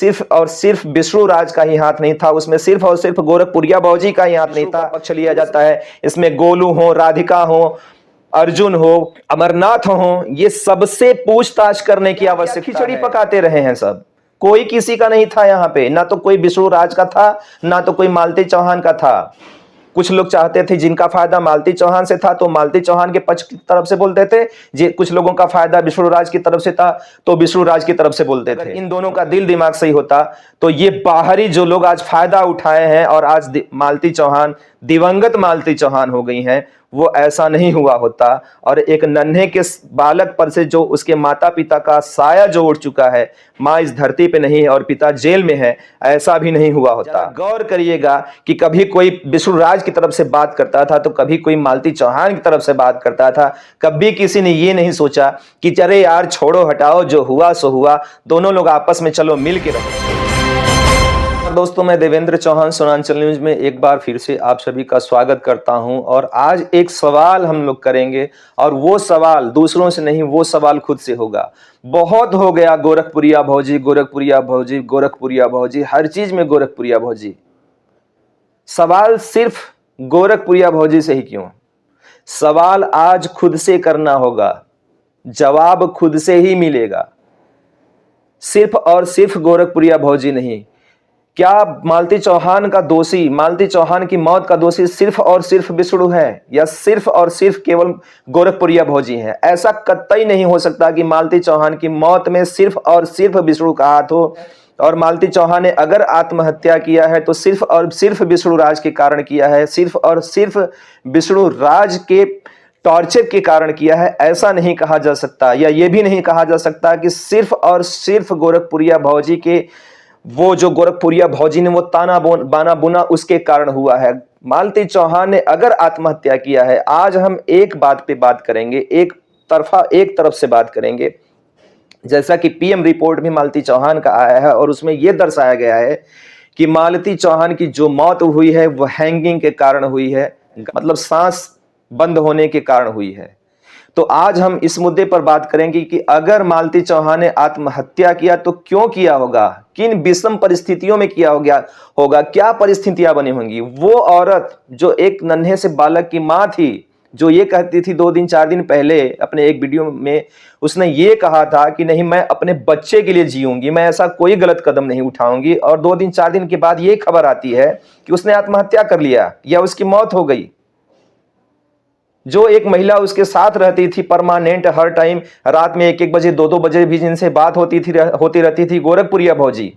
सिर्फ और सिर्फ विष्णु राज का ही हाथ नहीं था, उसमें सिर्फ और सिर्फ गोरखपुरिया भौजी का ही हाथ नहीं था। पक्ष लिया जाता है, इसमें गोलू हो, राधिका हो, अर्जुन हो, अमरनाथ हो, ये सबसे पूछताछ करने की आवश्यकता है। खिचड़ी पकाते रहे हैं सब, कोई किसी का नहीं था यहाँ पे, ना तो कोई विष्णु राज का था, ना तो कोई मालती चौहान का था। कुछ लोग चाहते थे जिनका फायदा मालती चौहान से था तो मालती चौहान के पक्ष की तरफ से बोलते थे, कुछ लोगों का फायदा विष्णु राज की तरफ से था तो विष्णु राज की तरफ से बोलते थे। इन दोनों का दिल दिमाग सही होता तो ये बाहरी जो लोग आज फायदा उठाए हैं और आज मालती चौहान दिवंगत मालती चौहान हो गई हैं, वो ऐसा नहीं हुआ होता। और एक नन्हे के बालक पर से जो उसके माता पिता का साया जो उठ चुका है, माँ इस धरती पे नहीं है और पिता जेल में है, ऐसा भी नहीं हुआ होता। गौर करिएगा कि कभी कोई विष्णु राज की तरफ से बात करता था तो कभी कोई मालती चौहान की तरफ से बात करता था। कभी किसी ने ये नहीं सोचा कि चले यार छोड़ो हटाओ, जो हुआ सो हुआ, दोनों लोग आपस में चलो मिल के रहो। दोस्तों, मैं देवेंद्र चौहान सोनांचल न्यूज में एक बार फिर से आप सभी का स्वागत करता हूं और आज एक सवाल हम लोग करेंगे और वो सवाल दूसरों से नहीं, वो सवाल खुद से होगा। बहुत हो गया गोरखपुरिया भौजी, गोरखपुरिया भौजी, गोरखपुरिया भौजी, हर चीज में गोरखपुरिया भौजी। सवाल सिर्फ गोरखपुरिया भौजी से ही क्यों? सवाल आज खुद से करना होगा, जवाब खुद से ही मिलेगा। सिर्फ और सिर्फ गोरखपुरिया भौजी नहीं। क्या मालती चौहान का दोषी, मालती चौहान की मौत का दोषी सिर्फ और सिर्फ विष्णु है या सिर्फ और सिर्फ केवल गोरखपुरिया भौजी है? ऐसा कतई नहीं हो सकता कि मालती चौहान की मौत में सिर्फ और सिर्फ विष्णु का हाथ हो। और मालती चौहान ने अगर आत्महत्या किया है तो सिर्फ और सिर्फ विष्णु राज के कारण किया है, सिर्फ और सिर्फ विष्णु राज के टॉर्चर के कारण किया है, ऐसा नहीं कहा जा सकता। या यह भी नहीं कहा जा सकता कि सिर्फ और सिर्फ गोरखपुरिया भौजी के, वो जो गोरखपुरिया भौजी ने वो ताना बाना बुना उसके कारण हुआ है। मालती चौहान ने अगर आत्महत्या किया है, आज हम एक बात पे बात करेंगे, एक तरफ से बात करेंगे। जैसा कि पीएम रिपोर्ट भी मालती चौहान का आया है और उसमें यह दर्शाया गया है कि मालती चौहान की जो मौत हुई है वो हैंगिंग के कारण हुई है, मतलब सांस बंद होने के कारण हुई है। तो आज हम इस मुद्दे पर बात करेंगे कि अगर मालती चौहान ने आत्महत्या किया तो क्यों किया होगा, किन विषम परिस्थितियों में किया होगा, क्या परिस्थितियां बनी होंगी। वो औरत जो एक नन्हे से बालक की मां थी, जो ये कहती थी 2 दिन 4 दिन पहले अपने एक वीडियो में, उसने ये कहा था कि नहीं मैं अपने बच्चे के लिए जीऊंगी, मैं ऐसा कोई गलत कदम नहीं उठाऊंगी। और 2 दिन 4 दिन के बाद ये खबर आती है कि उसने आत्महत्या कर लिया या उसकी मौत हो गई। जो एक महिला उसके साथ रहती थी परमानेंट, हर टाइम रात में 1-1 बजे 2-2 बजे भी जिनसे बात होती रहती थी, गोरखपुरिया भौजी,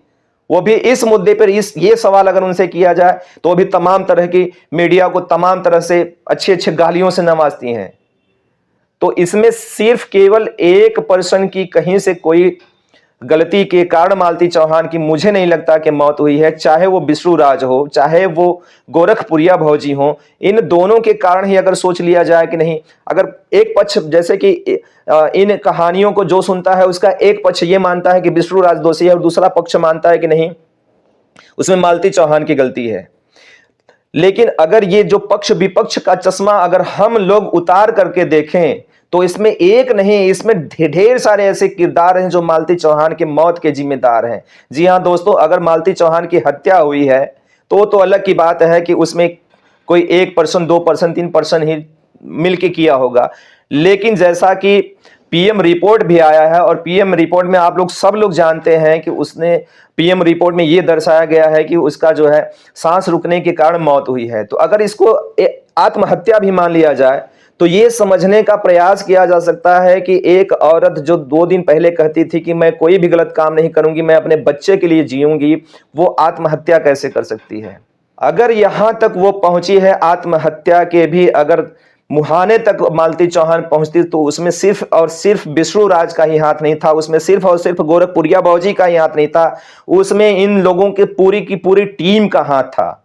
वो भी इस मुद्दे पर ये सवाल अगर उनसे किया जाए तो वो भी तमाम तरह की मीडिया को तमाम तरह से अच्छे गालियों से नवाजती हैं। तो इसमें सिर्फ केवल 1% की कहीं से कोई गलती के कारण मालती चौहान की मुझे नहीं लगता कि मौत हुई है। चाहे वो विष्णु राज हो, चाहे वो गोरखपुरिया भौजी हो, इन दोनों के कारण ही अगर सोच लिया जाए कि नहीं, अगर एक पक्ष, जैसे कि इन कहानियों को जो सुनता है उसका एक पक्ष ये मानता है कि विष्णु राज दोषी है और दूसरा पक्ष मानता है कि नहीं उसमें मालती चौहान की गलती है। लेकिन अगर ये जो पक्ष विपक्ष का चश्मा अगर हम लोग उतार करके देखें तो इसमें एक नहीं, इसमें ढेर सारे ऐसे किरदार हैं जो मालती चौहान के मौत के जिम्मेदार हैं। जी हां दोस्तों, अगर मालती चौहान की हत्या हुई है तो अलग की बात है कि उसमें कोई 1%, 2%, 3% ही मिलके किया होगा। लेकिन जैसा कि पीएम रिपोर्ट भी आया है और पीएम रिपोर्ट में आप लोग सब लोग जानते हैं कि उसने, पीएम रिपोर्ट में यह दर्शाया गया है कि उसका जो है सांस रुकने के कारण मौत हुई है। तो अगर इसको आत्महत्या भी मान लिया जाए तो ये समझने का प्रयास किया जा सकता है कि एक औरत जो 2 दिन पहले कहती थी कि मैं कोई भी गलत काम नहीं करूंगी, मैं अपने बच्चे के लिए जीऊंगी, वो आत्महत्या कैसे कर सकती है। अगर यहां तक वो पहुंची है आत्महत्या के भी अगर मुहाने तक मालती चौहान पहुंचती तो उसमें सिर्फ और सिर्फ विष्णु राज का ही हाथ नहीं था, उसमें सिर्फ और सिर्फ गोरखपुरिया भौजी का ही हाथ नहीं था, उसमें इन लोगों के पूरी की पूरी टीम का हाथ था।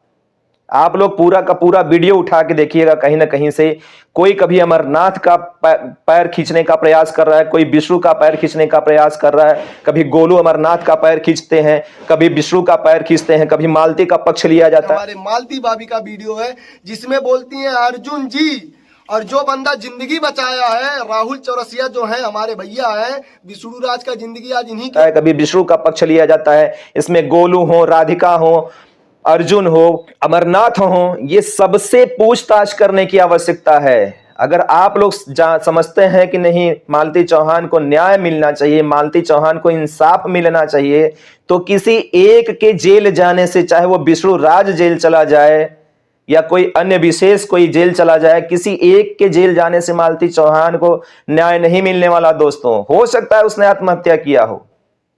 आप लोग पूरा का पूरा वीडियो उठा के देखिएगा, कहीं ना कहीं से कोई कभी अमरनाथ का पैर खींचने का प्रयास कर रहा है, कोई विष्णु का पैर खींचने का प्रयास कर रहा है, कभी गोलू अमरनाथ का पैर खींचते हैं, कभी विष्णु का पैर खींचते हैं, कभी मालती का पक्ष लिया जाता है। हमारे मालती भाभी का वीडियो है जिसमें बोलती हैं अर्जुन जी और जो बंदा जिंदगी बचाया है राहुल चौरसिया जो है हमारे भैया है, विष्णु राज का जिंदगी आज इन्हीं है। कभी विष्णु का पक्ष लिया जाता है, इसमें गोलू हो, राधिका हो, अर्जुन हो, अमरनाथ हो, ये सबसे पूछताछ करने की आवश्यकता है। अगर आप लोग समझते हैं कि नहीं मालती चौहान को न्याय मिलना चाहिए, मालती चौहान को इंसाफ मिलना चाहिए, तो किसी एक के जेल जाने से, चाहे वो विष्णु राज जेल चला जाए या कोई अन्य विशेष कोई जेल चला जाए, किसी एक के जेल जाने से मालती चौहान को न्याय नहीं मिलने वाला। दोस्तों, हो सकता है उसने आत्महत्या किया हो।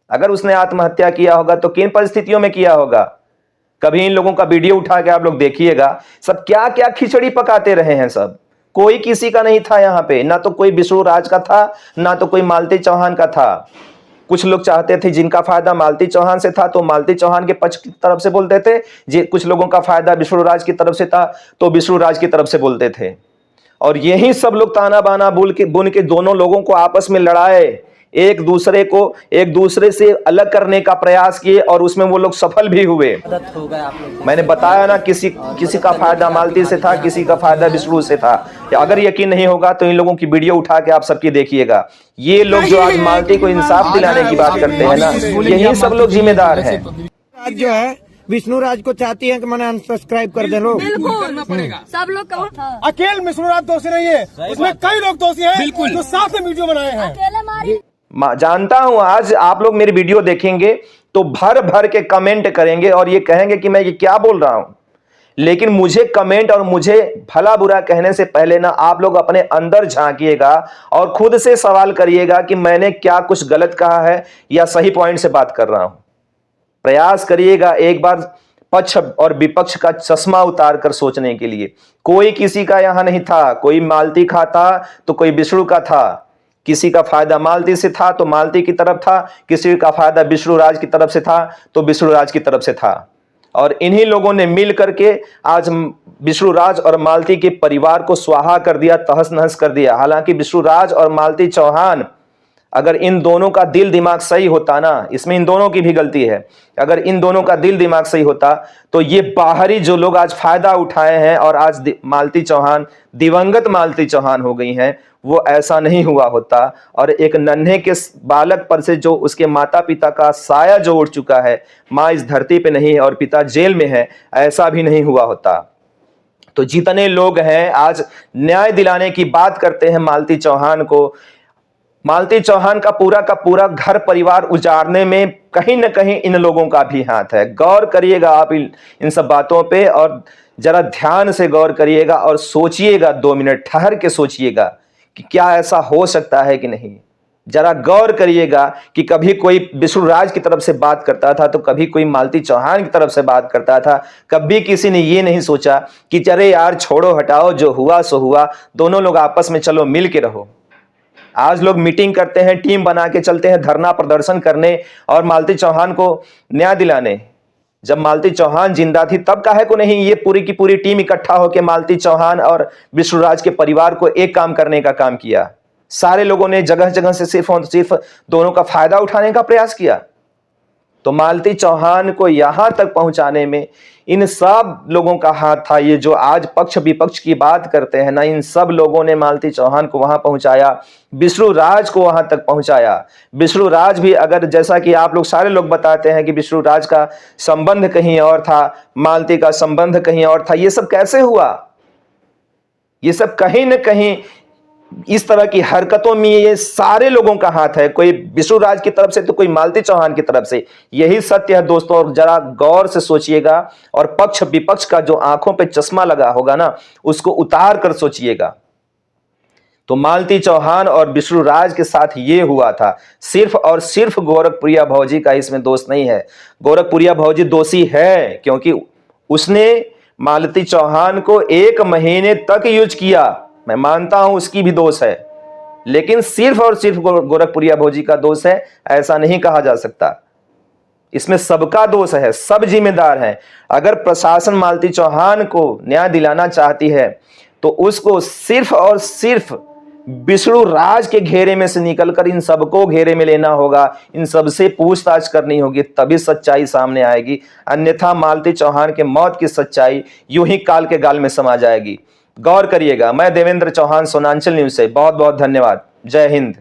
अगर उसने आत्महत्या किया होगा तो किन परिस्थितियों में किया होगा? कभी इन लोगों का वीडियो उठा के आप लोग देखिएगा, सब क्या क्या खिचड़ी पकाते रहे हैं। सब कोई किसी का नहीं था यहाँ पे, ना तो कोई विष्णु राज का था, ना तो कोई मालती चौहान का था। कुछ लोग चाहते थे जिनका फायदा मालती चौहान से था तो मालती चौहान के पक्ष की तरफ से बोलते थे, जी कुछ लोगों का फायदा विष्णु राज की तरफ से था तो विष्णु राज की तरफ से बोलते थे। और यही सब लोग ताना बाना बुन के दोनों लोगों को आपस में लड़ाए, एक दूसरे से अलग करने का प्रयास किए और उसमें वो लोग सफल भी हुए। मैंने बताया ना, किसी का फायदा मालती से था, किसी का फायदा विष्णु से था। अगर यकीन नहीं होगा तो इन लोगों की वीडियो उठा के आप सबकी देखिएगा। ये लोग जो आज मालती को इंसाफ दिलाने की बात करते हैं ना, यही सब लोग जिम्मेदार हैं। आज जो है विष्णु राज को चाहती है कि मैंने अनसब्सक्राइब कर दे लो। सब लोग अकेले विष्णु राज दोषी नहीं है, उसमें कई लोग दोषी हैं जो साथ में वीडियो बनाए हैं। जानता हूं आज आप लोग मेरी वीडियो देखेंगे तो भर भर के कमेंट करेंगे और ये कहेंगे कि मैं ये क्या बोल रहा हूं। लेकिन मुझे कमेंट और मुझे भला बुरा कहने से पहले ना आप लोग अपने अंदर झांकिएगा और खुद से सवाल करिएगा कि मैंने क्या कुछ गलत कहा है या सही पॉइंट से बात कर रहा हूं। प्रयास करिएगा एक बार पक्ष और विपक्ष का चश्मा उतार कर सोचने के लिए। कोई किसी का यहां नहीं था, कोई मालती का था तो कोई विष्णु का था। किसी का फायदा मालती से था तो मालती की तरफ था, किसी का फायदा विष्णु राज की तरफ से था तो विष्णु राज की तरफ से था। और इन्हीं लोगों ने मिल करके आज विष्णु राज और मालती के परिवार को स्वाहा कर दिया, तहस नहस कर दिया। हालांकि विष्णु राज और मालती चौहान, अगर इन दोनों का दिल दिमाग सही होता ना, इसमें इन दोनों की भी गलती है, अगर इन दोनों का दिल दिमाग सही होता तो ये बाहरी जो लोग आज फायदा उठाए हैं और आज मालती चौहान दिवंगत मालती चौहान हो गई हैं, वो ऐसा नहीं हुआ होता। और एक नन्हे के बालक पर से जो उसके माता पिता का साया जो उड़ चुका है, माँ इस धरती पे नहीं है और पिता जेल में है, ऐसा भी नहीं हुआ होता। तो जितने लोग हैं आज न्याय दिलाने की बात करते हैं मालती चौहान को, मालती चौहान का पूरा घर परिवार उजाड़ने में कहीं न कहीं इन लोगों का भी हाथ है। गौर करिएगा आप इन सब बातों पे और जरा ध्यान से गौर करिएगा और सोचिएगा, 2 मिनट ठहर के सोचिएगा कि क्या ऐसा हो सकता है कि नहीं। जरा गौर करिएगा कि कभी कोई विष्णु राज की तरफ से बात करता था तो कभी कोई मालती चौहान की तरफ से बात करता था। कभी किसी ने ये नहीं सोचा कि चले यार छोड़ो हटाओ, जो हुआ सो हुआ, दोनों लोग आपस में चलो मिल के रहो। आज लोग मीटिंग करते हैं, टीम बना के चलते हैं धरना प्रदर्शन करने और मालती चौहान को न्याय दिलाने। जब मालती चौहान जिंदा थी तब काहे को नहीं ये पूरी की पूरी टीम इकट्ठा होकर मालती चौहान और विष्णु राज के परिवार को एक काम करने का काम किया। सारे लोगों ने जगह जगह से सिर्फ और सिर्फ दोनों का फायदा उठाने का प्रयास किया। तो मालती चौहान को यहां तक पहुंचाने में इन सब लोगों का हाथ था। ये जो आज पक्ष विपक्ष की बात करते हैं ना, इन सब लोगों ने मालती चौहान को वहां पहुंचाया, विष्णु राज को वहां तक पहुंचाया। विष्णु राज भी, अगर जैसा कि आप लोग सारे लोग बताते हैं कि विष्णु राज का संबंध कहीं और था, मालती का संबंध कहीं और था, ये सब कैसे हुआ? ये सब कहीं न कहीं इस तरह की हरकतों में ये सारे लोगों का हाथ है, कोई विष्णु राज की तरफ से तो कोई मालती चौहान की तरफ से। यही सत्य है दोस्तों, और जरा गौर से सोचिएगा और पक्ष विपक्ष का जो आंखों पे चश्मा लगा होगा ना, उसको उतार कर सोचिएगा। तो मालती चौहान और विष्णु राज के साथ ये हुआ था। सिर्फ और सिर्फ गोरखपुरिया भौजी का इसमें दोष नहीं है। गोरखपुरिया भौजी दोषी है क्योंकि उसने मालती चौहान को 1 महीने तक यूज किया। मैं मानता हूं उसकी भी दोष है, लेकिन सिर्फ और सिर्फ गोरखपुरिया भौजी का दोष है ऐसा नहीं कहा जा सकता। इसमें सबका दोष है, सब जिम्मेदार हैं। अगर प्रशासन मालती चौहान को न्याय दिलाना चाहती है तो उसको सिर्फ और सिर्फ विष्णु राज के घेरे में से निकलकर इन सबको घेरे में लेना होगा, इन सबसे पूछताछ करनी होगी, तभी सच्चाई सामने आएगी। अन्यथा मालती चौहान के मौत की सच्चाई यूं ही काल के गाल में समा जाएगी। गौर करिएगा। मैं देवेंद्र चौहान, सोनांचल न्यूज से बहुत बहुत धन्यवाद। जय हिंद।